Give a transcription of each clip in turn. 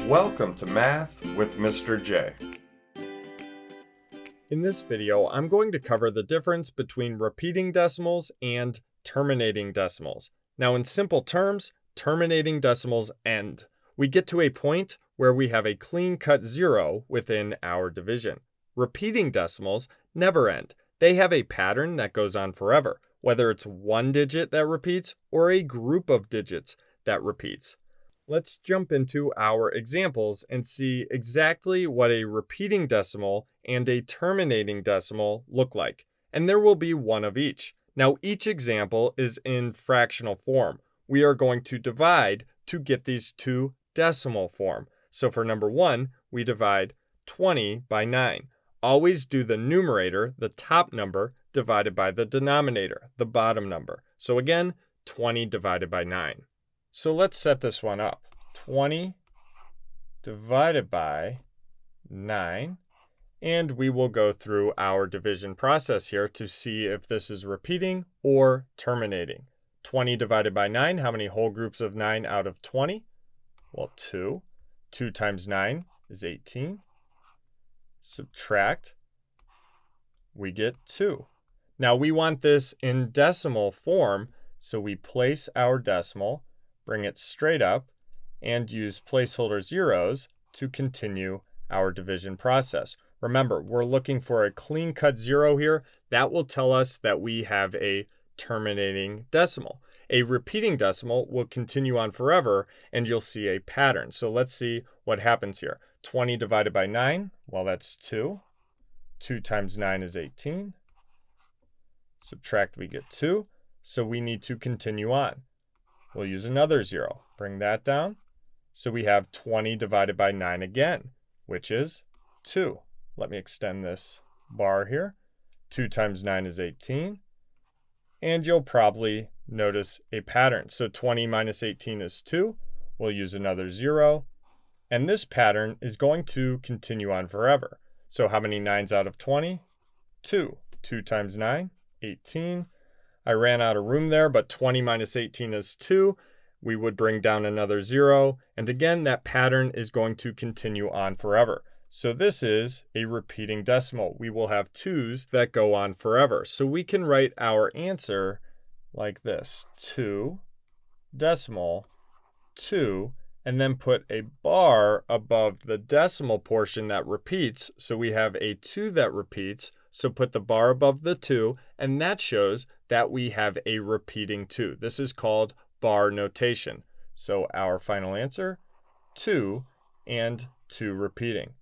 Welcome to Math with Mr. J. In this video, I'm going to cover the difference between repeating decimals and terminating decimals. Now, in simple terms, terminating decimals end. We get to a point where we have a clean-cut zero within our division. Repeating decimals never end. They have a pattern that goes on forever, whether it's one digit that repeats or a group of digits that repeats. Let's jump into our examples and see exactly what a repeating decimal and a terminating decimal look like. And there will be one of each. Now, each example is in fractional form. We are going to divide to get these to decimal form. So for number 1, we divide 20 by 9. Always do the numerator, the top number, divided by the denominator, the bottom number. So again, 20 divided by 9. So let's set this one up. 20 divided by 9. And we will go through our division process here to see if this is repeating or terminating. 20 divided by 9, how many whole groups of 9 out of 20? Well, 2. 2 times 9 is 18. Subtract, we get 2. Now we want this in decimal form, so we place our decimal, bring it straight up, and use placeholder zeros to continue our division process. Remember, we're looking for a clean-cut zero here. That will tell us that we have a terminating decimal. A repeating decimal will continue on forever, and you'll see a pattern. So let's see what happens here. 20 divided by 9, well, that's 2. 2 times 9 is 18. Subtract, we get 2. So we need to continue on. We'll use another 0. Bring that down. So we have 20 divided by 9 again, which is 2. Let me extend this bar here. 2 times 9 is 18. And you'll probably notice a pattern. So 20 minus 18 is 2. We'll use another 0. And this pattern is going to continue on forever. So how many 9s out of 20? 2. 2 times 9, 18. I ran out of room there, but 20 minus 18 is 2. We would bring down another 0. And again, that pattern is going to continue on forever. So this is a repeating decimal. We will have 2's that go on forever. So we can write our answer like this. 2 decimal 2, and then put a bar above the decimal portion that repeats. So we have a 2 that repeats. So put the bar above the 2, and that shows that we have a repeating 2. This is called bar notation. So our final answer, 2 and 2 repeating.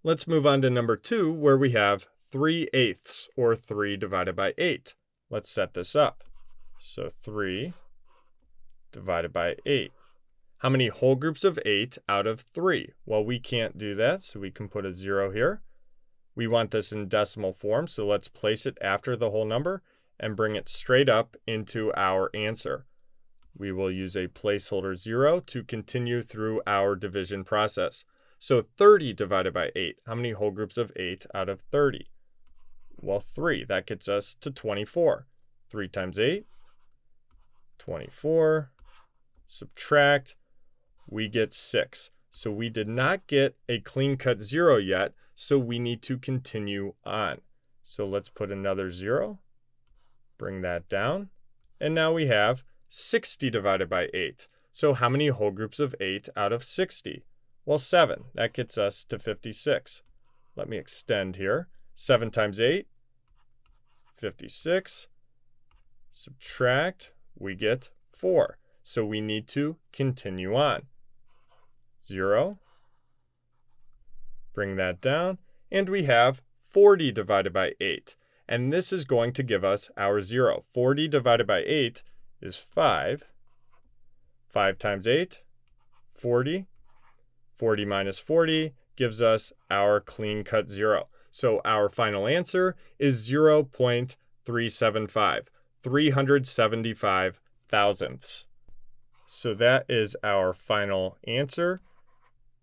Let's move on to number 2, where we have 3/8, or 3 divided by 8. Let's set this up. So 3 divided by 8. How many whole groups of 8 out of 3? Well, we can't do that, so we can put a 0 here. We want this in decimal form, so let's place it after the whole number and bring it straight up into our answer. We will use a placeholder 0 to continue through our division process. So 30 divided by 8. How many whole groups of 8 out of 30? Well, 3. That gets us to 24. 3 times 8, 24. Subtract, we get 6. So we did not get a clean-cut 0 yet, so we need to continue on. So let's put another 0. Bring that down. And now we have 60 divided by 8. So how many whole groups of 8 out of 60? Well, 7. That gets us to 56. Let me extend here. 7 times 8, 56. Subtract, we get 4. So we need to continue on. 0. Bring that down. And we have 40 divided by 8. And this is going to give us our 0. 40 divided by 8 is 5. 5 times 8, 40. 40 minus 40 gives us our clean-cut 0. So our final answer is 0.375, 375 thousandths. So that is our final answer,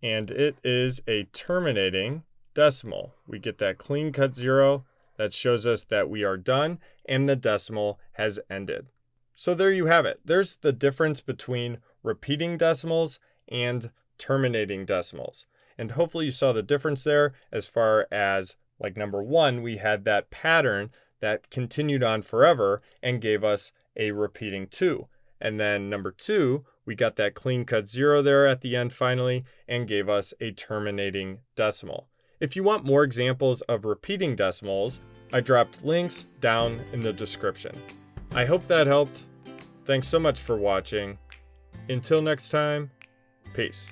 and it is a terminating decimal. We get that clean-cut 0 that shows us that we are done and the decimal has ended. So there you have it. There's the difference between repeating decimals and terminating decimals. And hopefully you saw the difference there as far as, like number 1, we had that pattern that continued on forever and gave us a repeating 2. And then number 2, we got that clean cut 0 there at the end finally and gave us a terminating decimal. If you want more examples of repeating decimals, I dropped links down in the description. I hope that helped. Thanks so much for watching. Until next time, peace.